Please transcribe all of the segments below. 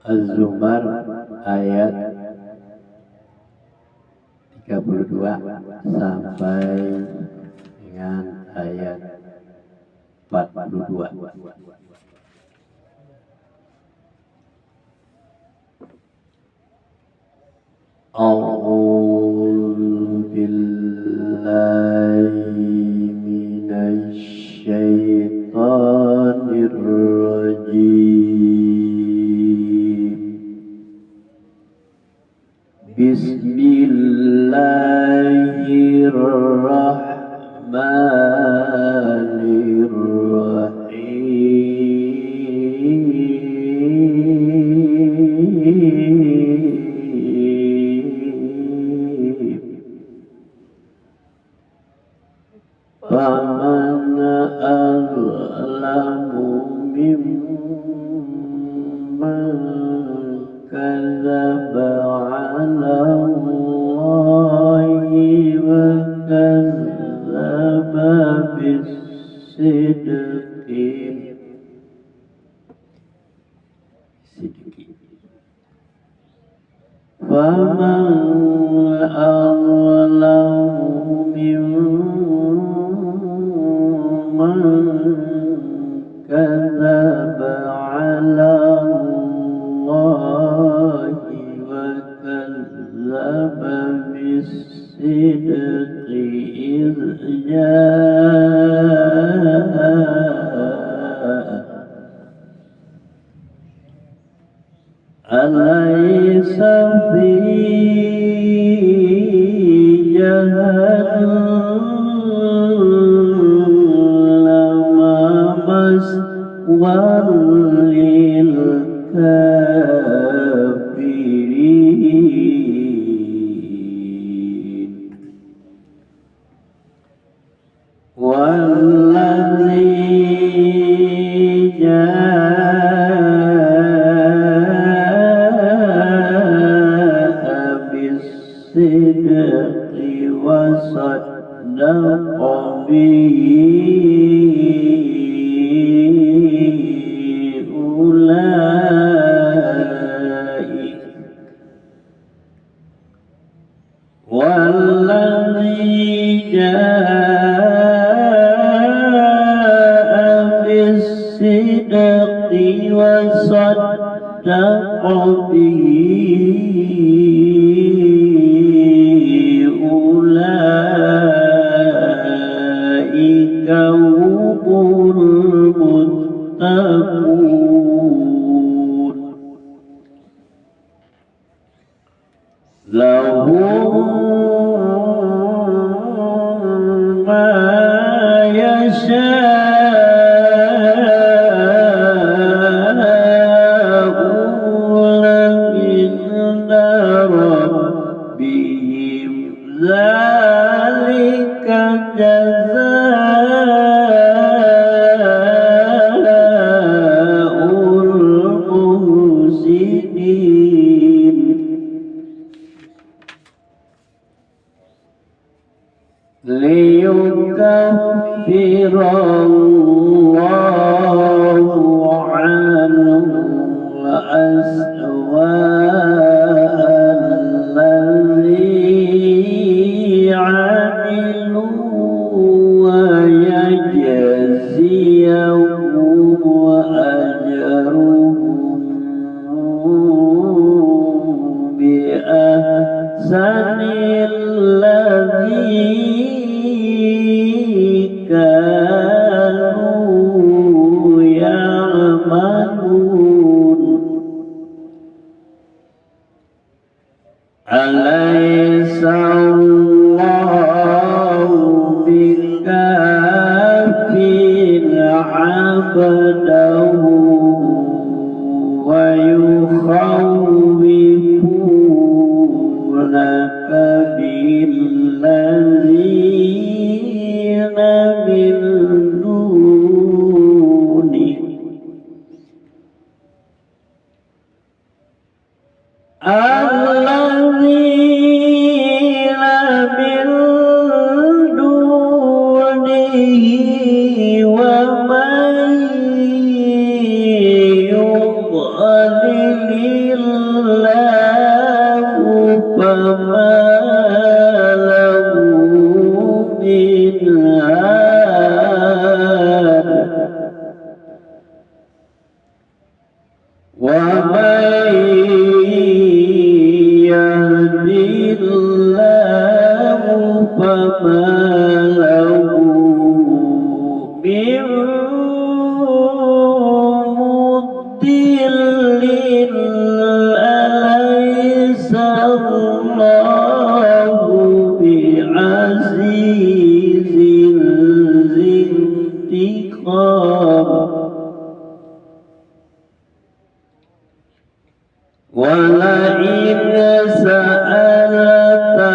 Az-Zumar ayat 32 sampai dengan ayat 42. A'udzu billahi minasy syaithanir rajim. Bismillahirrahmanirrahim. Faman azlamu mimman kadzaba 'ala Allahi wa kadzaba bis-sidqi. Faman azlamu mimman kadzaba 'ala Allahi wa kadzaba bis-sidqi idh jaa'a. Alaysa fi jahannama maswan lil kafirin. Walladzi jaa'a bis-sidqi wa saddaqa bihi والذي جاء بالصدق وصدق به أولئك هم المتقون. لهم ما يشاءون عند ربهم ذلك جزاء المحسنين. ليكفر الله عنهم أسوأ الذي عملوا ويجزيهم أجرهم بأحسن الذي كانوا يعملون. أليس الله بكاف عبده ويخوفونك بالذين من دونه الذين من دونه ومن يضلل ومن يهد الله فما له من مضل أليس الله بعزيز ذي انتقام ولئن سألتهم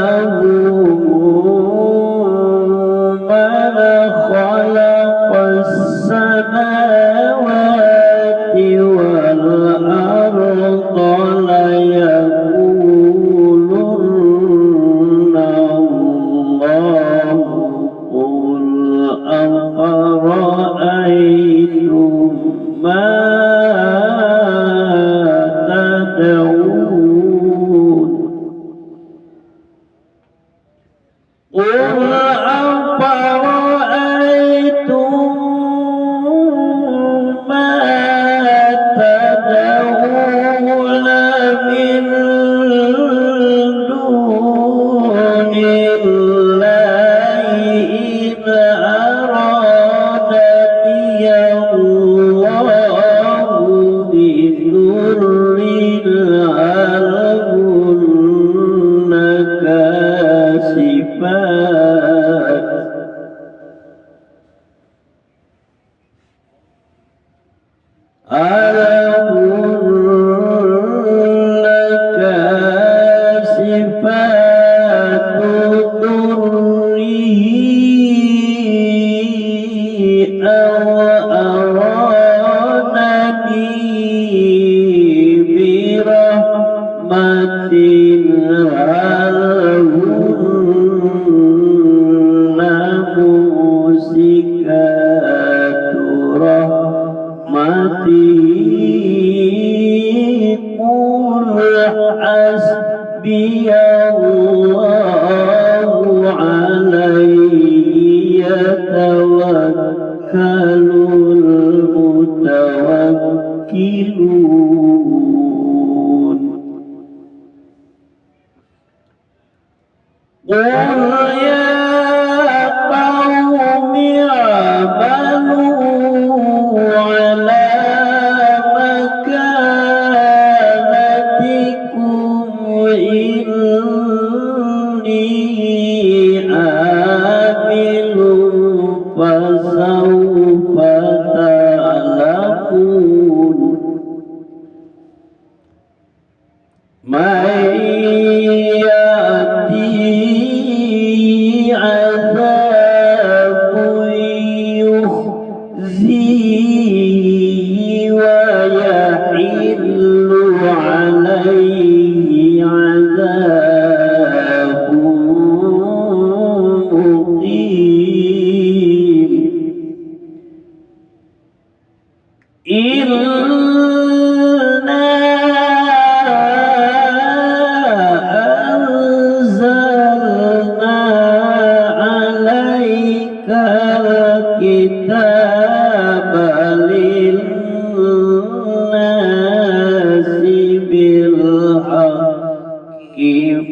من خلق السماوات والأرض ليقولن الله قل أفرأيتم ما قل أفرأيتم ما تدعون من دون الله إن أرادني الله بضر هل هن كاشفات ضره أو أرادني برحمة هل هن ممسكات رحمته قل حسبي الله عليه يتوكل المتوكلون قل يا قوم اعملوا على مكانتكم إني عامل فسوف تعلمون من يأتيه عذاب يخزيه ويحل عليه عذاب مقيم إنا أنزلنا عليك الكتاب للناس بالحق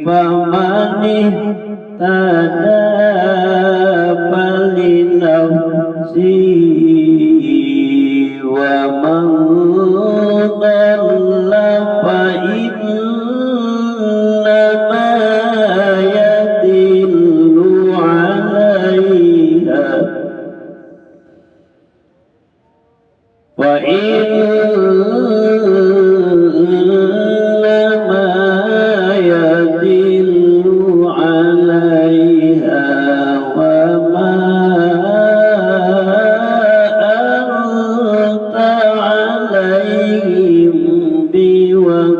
فمن اهتدى فلنفسه ومن ضل فإنما يضل عليها وما أنت عليهم بوكيل.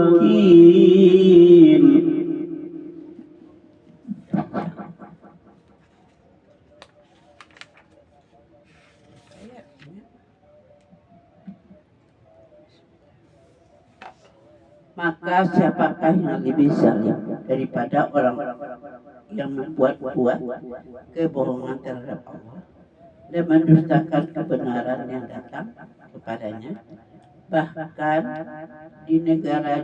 Maka siapakah yang lebih zalim daripada orang yang membuat-buat kebohongan terhadap Allah dan mendustakan kebenaran yang datang kepadanya? bahkan di negara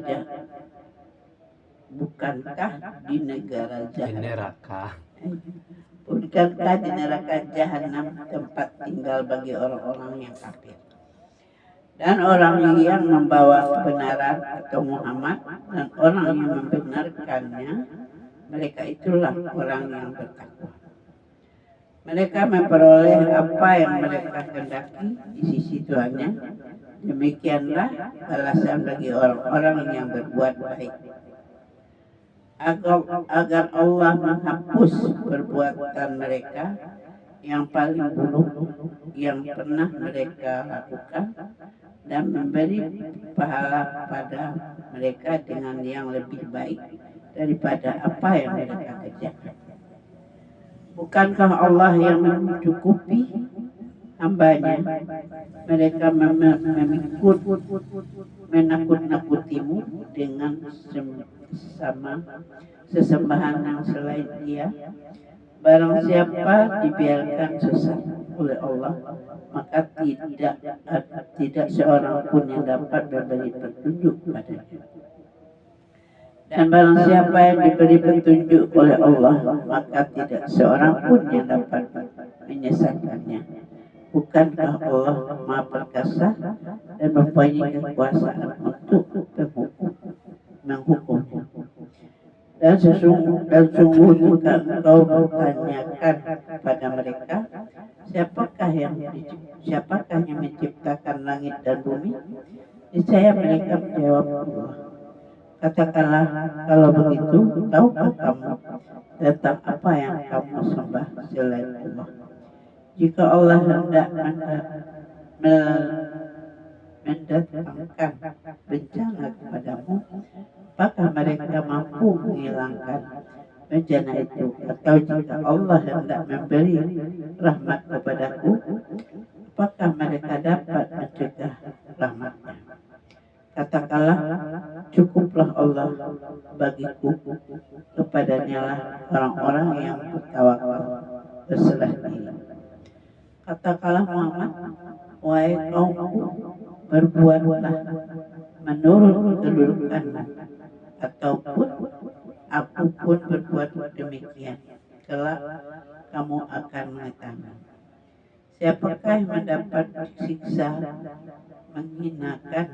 bukankah di negara Di neraka. bukankah di neraka jahanam tempat tinggal bagi orang-orang yang kafir dan orang yang membawa kebenaran atau Muhammad dan orang yang membenarkannya, mereka itulah orang yang bertakwa. Mereka memperoleh apa yang mereka kehendaki di sisi Tuhannya. Demikianlah balasan bagi orang-orang yang berbuat baik. Agar Allah menghapus perbuatan mereka yang paling buruk yang pernah mereka lakukan dan memberi pahala pada mereka dengan yang lebih baik daripada apa yang mereka kerjakan. Bukankah Allah yang mencukupi hambanya? Mereka menakut-nakutimu dengan sesembahan yang selain Dia. Barang siapa dibiarkan sesat oleh Allah, maka tidak seorang pun yang dapat memberi petunjuk padanya. Dan barang siapa yang diberi petunjuk oleh Allah, maka tidak seorang pun yang dapat menyesatkannya. Bukankah Allah Maha Perkasa dan mempunyai kekuasaan untuk menghukum? Dan sungguh jika engkau bertanyakan kepada mereka, siapakah yang menciptakan langit dan bumi? Niscaya mereka menjawab Allah. Katakanlah, kalau begitu, tahukah kamu tentang apa yang kamu sembah selain Allah? Jika Allah hendak mendatangkan bencana kepadamu, apakah mereka mampu menghilangkan bencana itu? Atau jika Allah hendak memberi rahmat kepadaku, apakah mereka dapat mencegah rahmatnya? Katakanlah, cukuplah Allah bagiku, kepadanya lah orang-orang yang bertawakal berserah diri. Katakanlah Muhammad, wahai kaumku, berbuatlah menurut kedudukanmu, ataupun aku pun berbuat demikian, kelak kamu akan mengetahui. Siapakah yang mendapat siksa menghinakan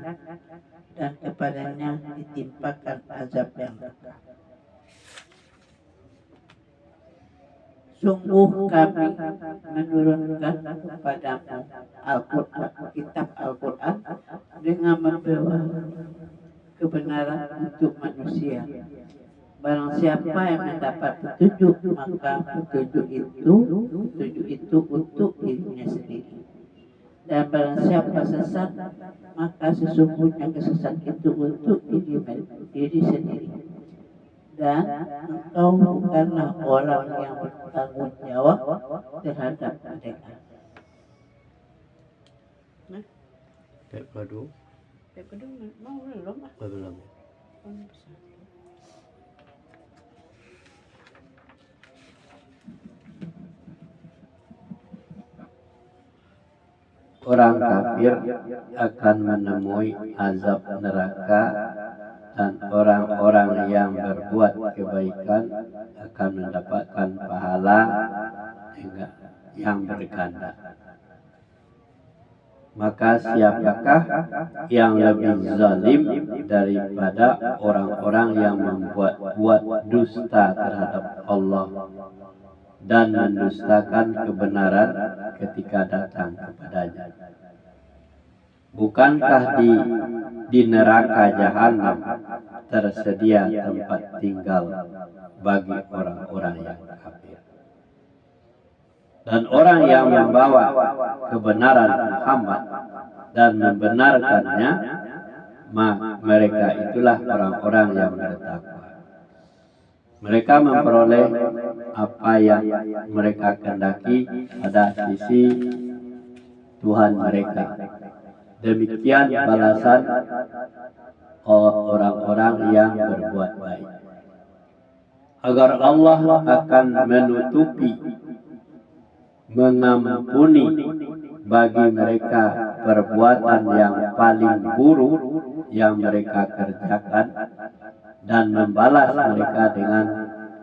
dan kepadanya ditimpakan azab yang berat. Sungguh kami menurunkan kepadamu Al-Quran, kitab Al-Quran dengan membawa kebenaran untuk manusia. Barang siapa yang mendapat petunjuk, maka petunjuk itu untuk dirinya sendiri. Dan barang siapa sesat, maka sesungguhnya kesesatan itu untuk diri sendiri. Dan engkau bukanlah orang yang bertanggung jawab terhadap mereka. Tek padu? Mau belum? Belum. Orang kafir akan menemui azab neraka dan orang-orang yang berbuat kebaikan akan mendapatkan pahala yang berganda. Maka siapakah yang lebih zalim daripada orang-orang yang membuat dusta terhadap Allah dan mendustakan kebenaran ketika datang kepadanya? Bukankah di neraka jahanam tersedia tempat tinggal bagi orang-orang yang kafir? Dan orang yang membawa kebenaran Muhammad dan membenarkannya, mereka itulah orang-orang yang bertakwa. Mereka memperoleh apa yang mereka kehendaki pada sisi Tuhan mereka. Demikian balasan orang-orang yang berbuat baik. Agar Allah akan menutupi, mengampuni bagi mereka perbuatan yang paling buruk yang mereka kerjakan dan membalas mereka dengan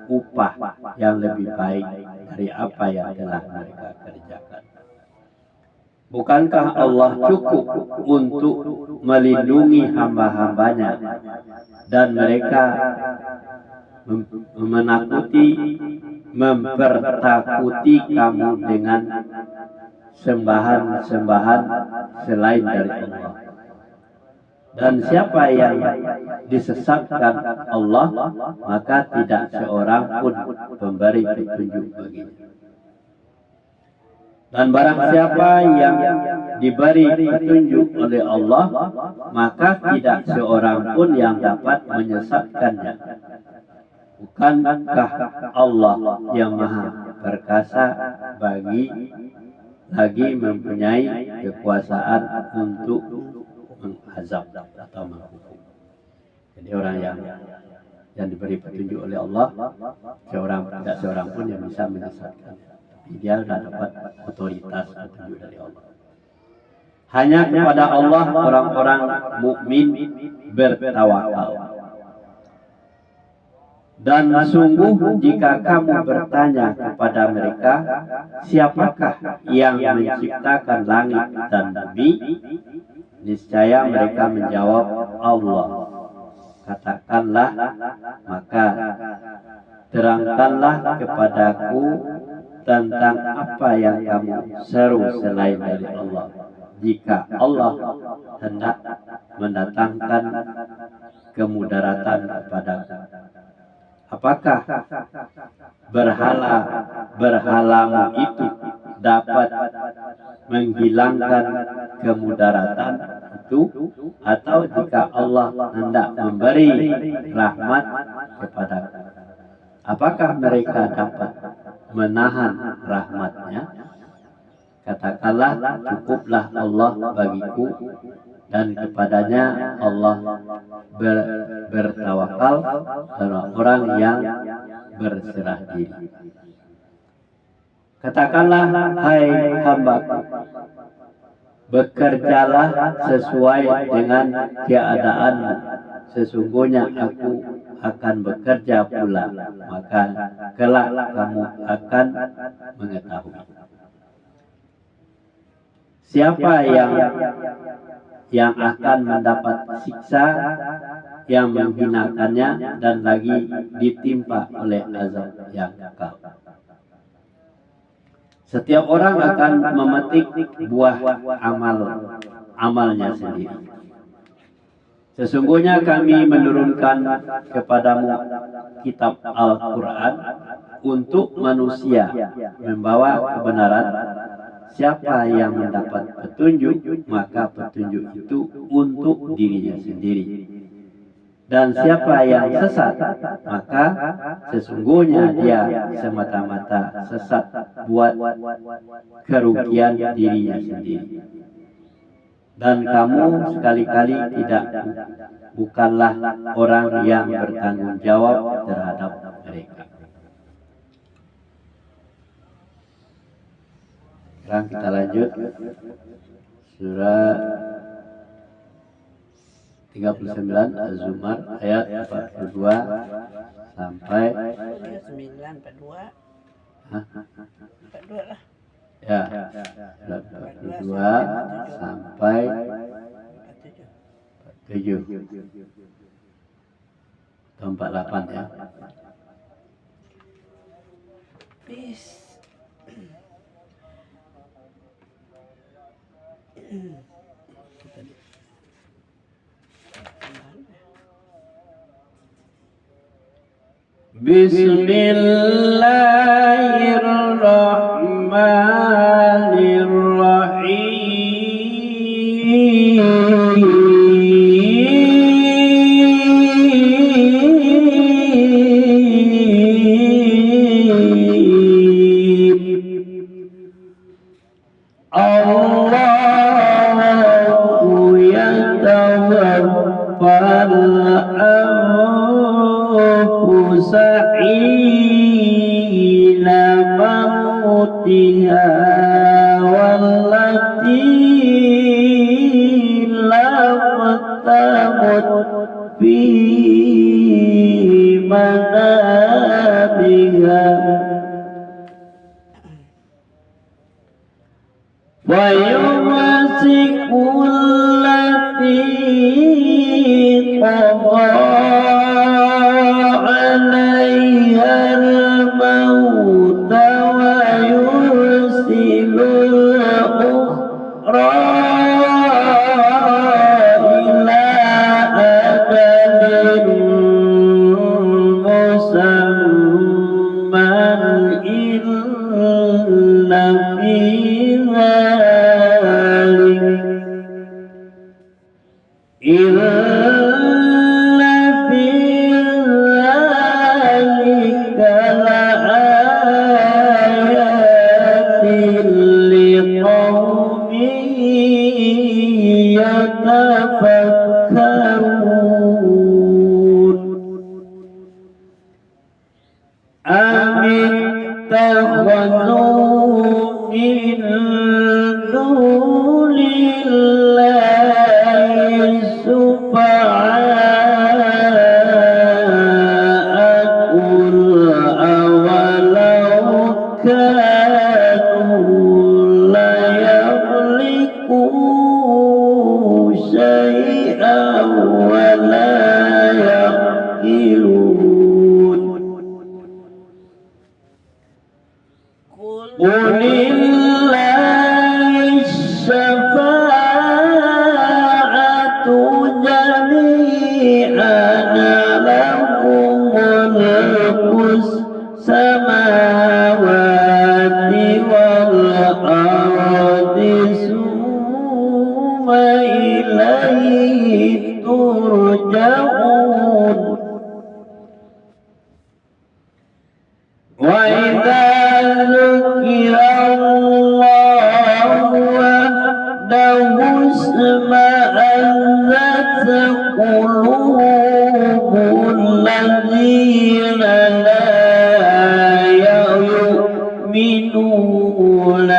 upah yang lebih baik dari apa yang telah mereka kerjakan. Bukankah Allah cukup untuk melindungi hamba-hambanya dan mereka mempertakuti kamu dengan sembahan-sembahan selain dari Allah? Dan siapa yang disesatkan Allah, maka tidak seorang pun memberi petunjuk baginya. Dan barang siapa yang diberi petunjuk oleh Allah, maka tidak seorang pun yang dapat menyesatkannya. Bukankah Allah yang maha perkasa lagi mempunyai kekuasaan untuk mengazab atau menghukum. Jadi orang yang diberi petunjuk oleh Allah, tidak seorang pun yang bisa menyesatkannya. Tapi dia sudah dapat otoritas petunjuk dari Allah. Hanya kepada Allah orang-orang mukmin bertawakal. Dan sungguh jika kamu bertanya kepada mereka, siapakah yang menciptakan langit dan bumi? Niscaya mereka menjawab, Allah. Katakanlah, maka terangkanlah kepadaku tentang apa yang kamu seru selain dari Allah. Jika Allah hendak mendatangkan kemudaratan kepadaku, apakah berhalamu itu dapat menghilangkan kemudaratan itu, atau jika Allah hendak memberi rahmat kepadaku, apakah mereka dapat menahan rahmatnya? Katakanlah, cukuplah Allah bagiku, dan kepadanya Allah bertawakal orang yang berserah diri. Katakanlah, hai hambaku, bekerjalah sesuai dengan keadaanmu. Sesungguhnya aku akan bekerja pula, maka kelak kamu akan mengetahui. Siapa yang akan mendapat siksa yang menghinakannya dan lagi ditimpa oleh azab yang kekal. Setiap orang akan memetik buah amalnya sendiri. Sesungguhnya kami menurunkan kepadamu kitab Al-Quran untuk manusia membawa kebenaran. Siapa yang mendapat petunjuk, maka petunjuk itu untuk dirinya sendiri. Dan siapa yang sesat, maka sesungguhnya dia semata-mata sesat buat kerugian dirinya sendiri. Dan kamu sekali-kali bukanlah orang yang bertanggung jawab terhadap mereka. Sekarang kita lanjut surah 39 Az-Zumar ayat 42 sampai 42 lah. Ya, 42 sampai 47 atau 48 ya. Peace. Allahu yatawaffal anfusa في منامها ويمسك التي قضى عليها الموت ويرسل الأخرى إلى أجل مسمى إن في إن في ذلك لآيات لقوم يتفكرون أم اتخذوا من دون الله شفعاء قل أولو كانوا لا يملكون شيئا ولا يعقلون قل لله الشفاعة جميعا له ملك السماوات والأرض ثم إليه ترجعون وإذا ذكر الله وحده اشمأزت قلوب الذين لا يؤمنون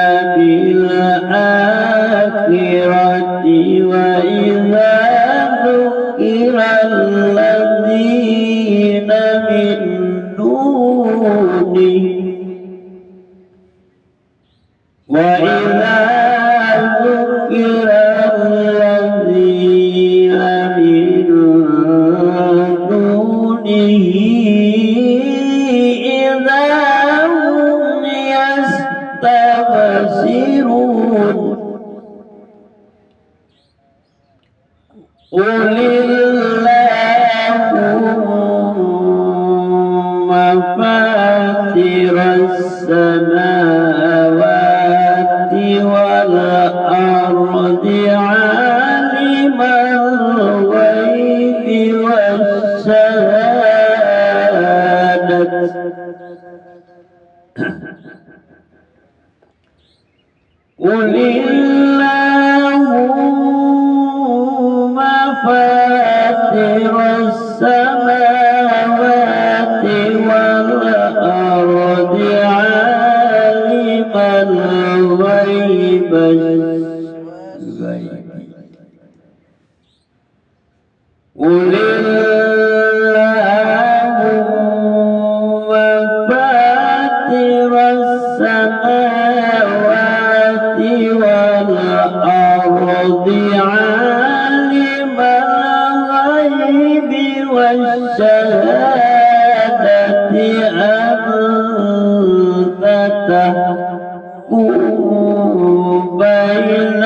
بالآخرة وإذا ذكر الذين من دونه وإذا ذكر الذين من دونه إذا هم يستبشرون قل اللهم فاطر السماوات والأرض عالم الغيب والشهادة قل اللهم فاطر السماوات والأرض عالم الغيب قل اللهم فاطر السماوات والأرض عالم الغيب والشهادة أنت تحكم بين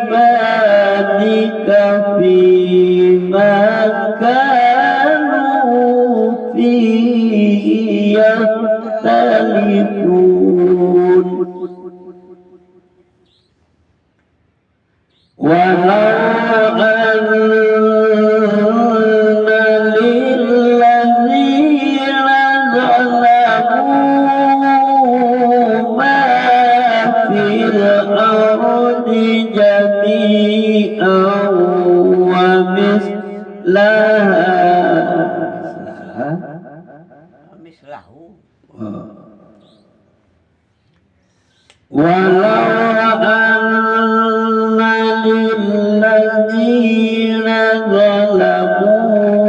عبادك فيما كانوا فيه يختلفون ولو أن للذين ظلموا ما في الأرض جميعا ومثله ولو أن للذين ظلموا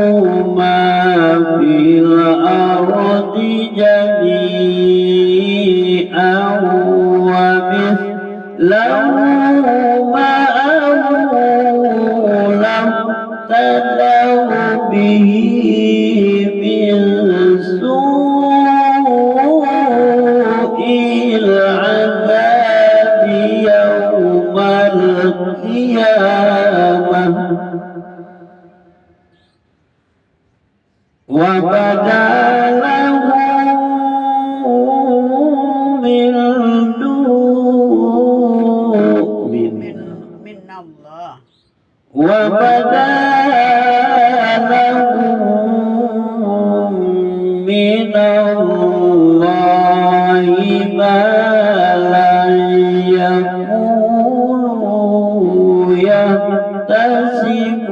وبدا له من دون من الله وبدا له من الله ما لم يكونوا يحتسبون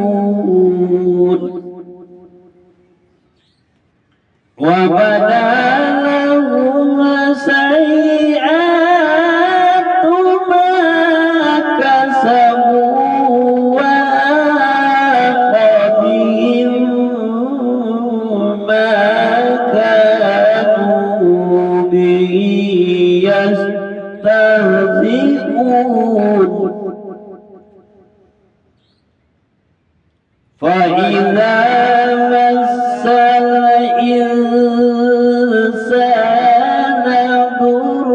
وبدا لهم سيئات ما كسبوا وحاق بهم ما كانوا به يستهزئون فإذا مس الإنسان ضر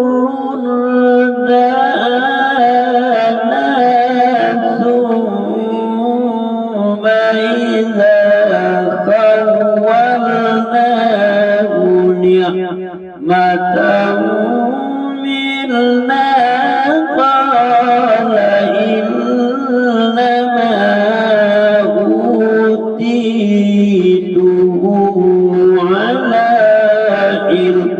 دعانا ثم إذا خولناه نعمة منا قال إنما أوتيته على علم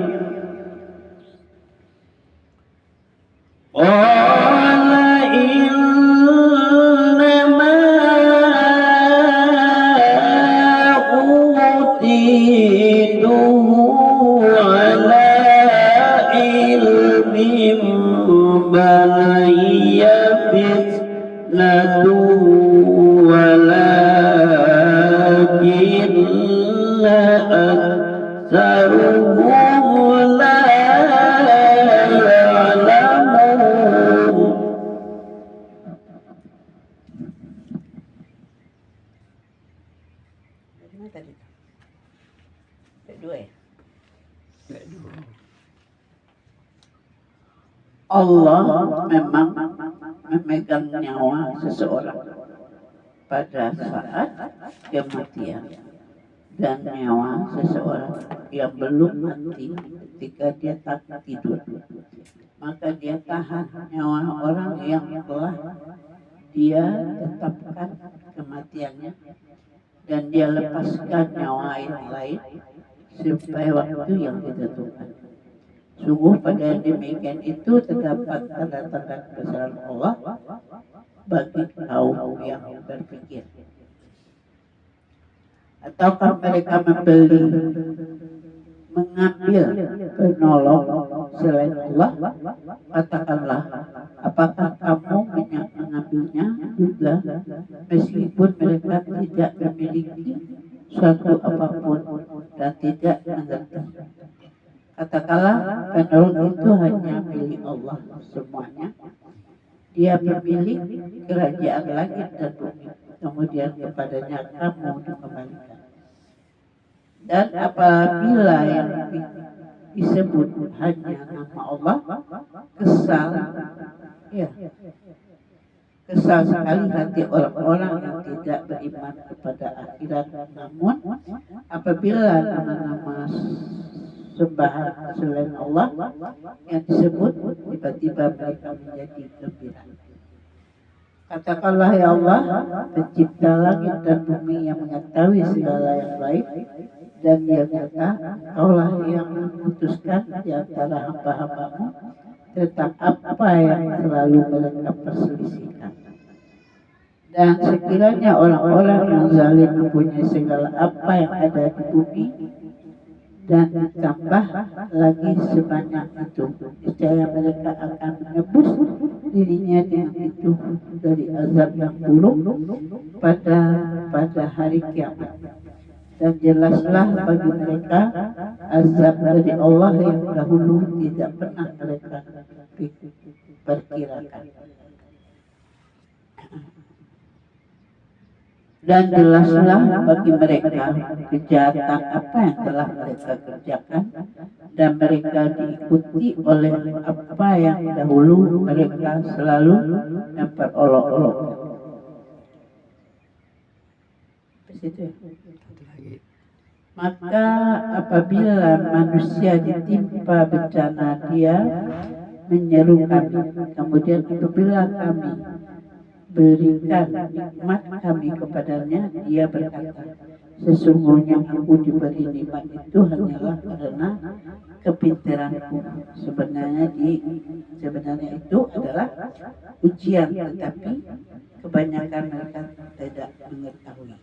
قال إنما أوتيته على علم بل هي فتنة ولكن أكثرهم لا يعلمون. Dari mana tadi? Kedua ya? Allah memang memegang nyawa seseorang pada saat kematian, dan nyawa seseorang yang belum mati ketika dia tak tidur, maka dia tahan nyawa orang yang telah dia tetapkan kematiannya, dan dia lepaskan nyawa yang lain sampai waktu yang ditentukan. Sungguh pada yang demikian itu terdapat tanda-tanda kebesaran Allah bagi kaum yang berpikir. Ataukah mereka membeli, mengambil penolong selain Allah? Katakanlah, apakah kamu mengambilnya juga meskipun mereka tidak memiliki suatu apapun dan tidak mengerti? Katakanlah, penolong itu hanya milik Allah semuanya. Dia pemilik kerajaan langit dan bumi, kemudian kepadanya kamu dikembalikan. Dan apabila yang disebut hanya nama Allah, kesal, ya, kesal sekali hati orang-orang yang tidak beriman kepada akhirat. Namun apabila nama-nama sembahan selain Allah yang disebut, tiba-tiba mereka menjadi gembira. Katakanlah, ya Allah, pencipta langit dan bumi yang mengetahui segala yang baik, dan dia kata, Kaulah yang memutuskan di antara hamba-hambamu tentang apa yang selalu mereka perselisihkan. Dan sekiranya orang-orang yang zalim mempunyai segala apa yang ada di bumi, dan ditambah lagi sebanyak itu, niscaya mereka akan menebus dirinya dengan itu dari azab yang buruk pada hari kiamat. Dan jelaslah bagi mereka azab dari Allah yang dahulu tidak pernah mereka perkirakan. Dan jelaslah bagi mereka kejahatan apa yang telah mereka kerjakan, dan mereka diikuti oleh apa yang dahulu mereka selalu memperolok-olokkan. situ ya. Maka apabila manusia ditimpa bencana, dia menyeru kami. Kemudian apabila kami berikan nikmat kami kepadanya, dia berkata, sesungguhnya aku diberi nikmat itu hanyalah karena kepintaranku. Sebenarnya itu adalah ujian, tetapi kebanyakan mereka tidak mengetahui.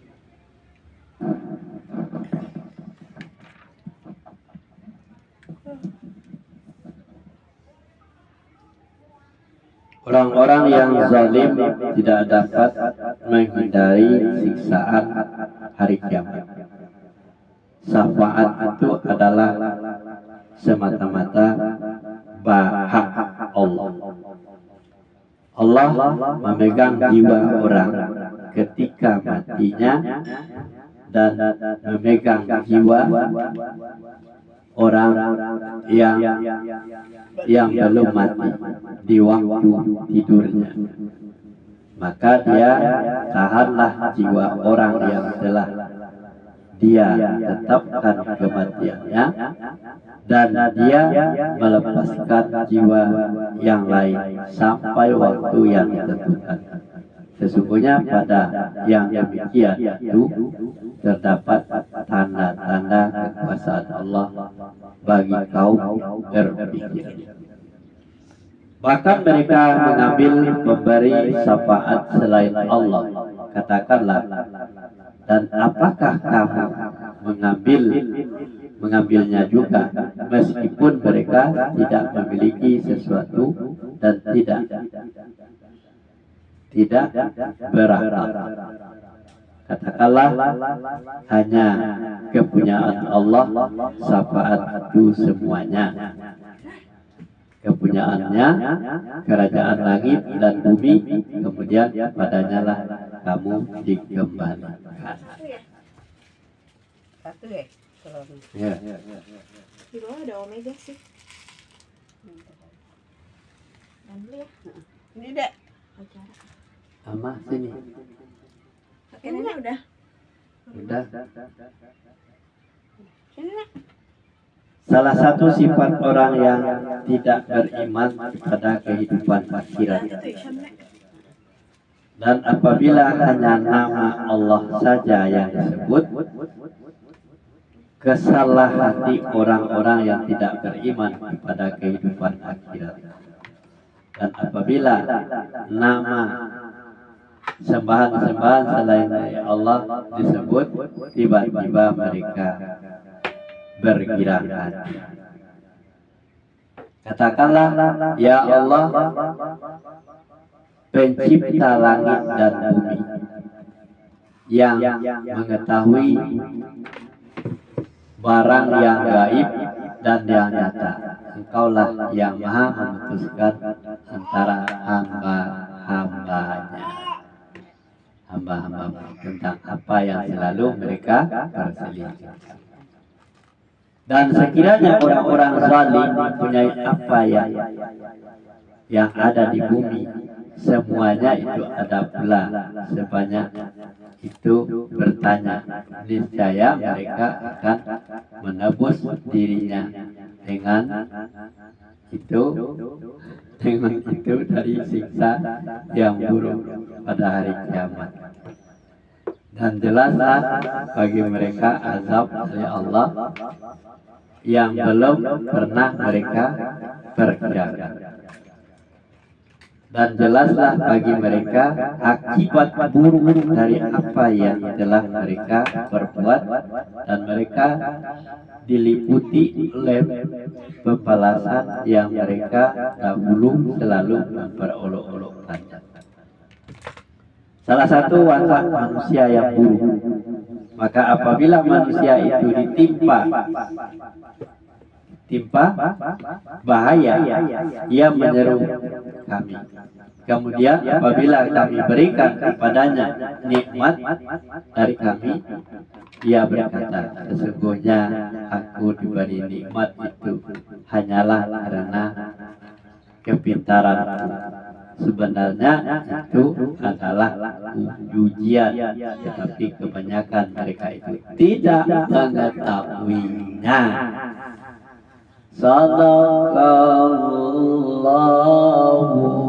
Orang-orang yang zalim tidak dapat menghindari siksaan hari kiamat. Syafaat itu adalah semata-mata hak Allah. Allah memegang jiwa orang ketika matinya dan memegang jiwa orang yang belum mati di waktu tidurnya. Maka dia tahanlah jiwa orang yang telah dia tetapkan kematiannya, dan dia melepaskan jiwa yang lain sampai waktu yang ditentukan. Sesungguhnya pada yang demikian itu terdapat tanda-tanda kekuasaan Allah bagi kaum berpikir. Bahkan mereka mengambil pemberi syafaat selain Allah. Katakanlah, dan apakah kamu mengambilnya juga, meskipun mereka tidak memiliki sesuatu dan tidak berakal. Katakanlah, hanya kepunyaan Allah syafaat itu semuanya. Kepunyaannya kerajaan langit dan bumi, kemudian padanya lah kamu dikembalikan. Satu ya? Ya. Di bawah ada omega sih. Dan dulu ya. Ini dek. Acara. Ama sini. Ini udah. Udah. Sini nak. Salah satu sifat orang yang tidak beriman pada kehidupan akhirat. Dan apabila hanya nama Allah saja yang disebut, kesalah hati orang-orang yang tidak beriman kepada kehidupan akhirat. Dan apabila nama sembahan-sembahan selain Allah disebut, tiba-tiba mereka bergirang hati. Katakanlah, ya Allah, pencipta langit dan bumi, yang mengetahui barang yang gaib dan yang nyata. Engkaulah yang maha memutuskan antara hamba-hambamu tentang apa yang selalu mereka perselisihkan. Dan sekiranya orang-orang zalim mempunyai apa yang ada di bumi, semuanya itu ada pula sebanyak itu bertanya, niscaya mereka akan menebus dirinya dengan itu dari siksa yang buruk pada hari kiamat. Dan jelaslah bagi mereka azab dari Allah yang belum pernah mereka perkirakan. Dan jelaslah bagi mereka akibat buruk dari apa yang telah mereka perbuat, dan mereka diliputi oleh pembalasan yang mereka dahulu selalu memperolok-olokkannya. Salah satu watak manusia yang buruk, maka apabila manusia itu ditimpa bahaya, ia menyeru kami. Kemudian apabila kami berikan kepadanya nikmat dari kami, ia berkata, sesungguhnya aku diberi nikmat itu hanyalah karena kepintaranku sebenarnya itu adalah ujian, tetapi kebanyakan mereka itu tidak mengetahuinya. Sadaqallahu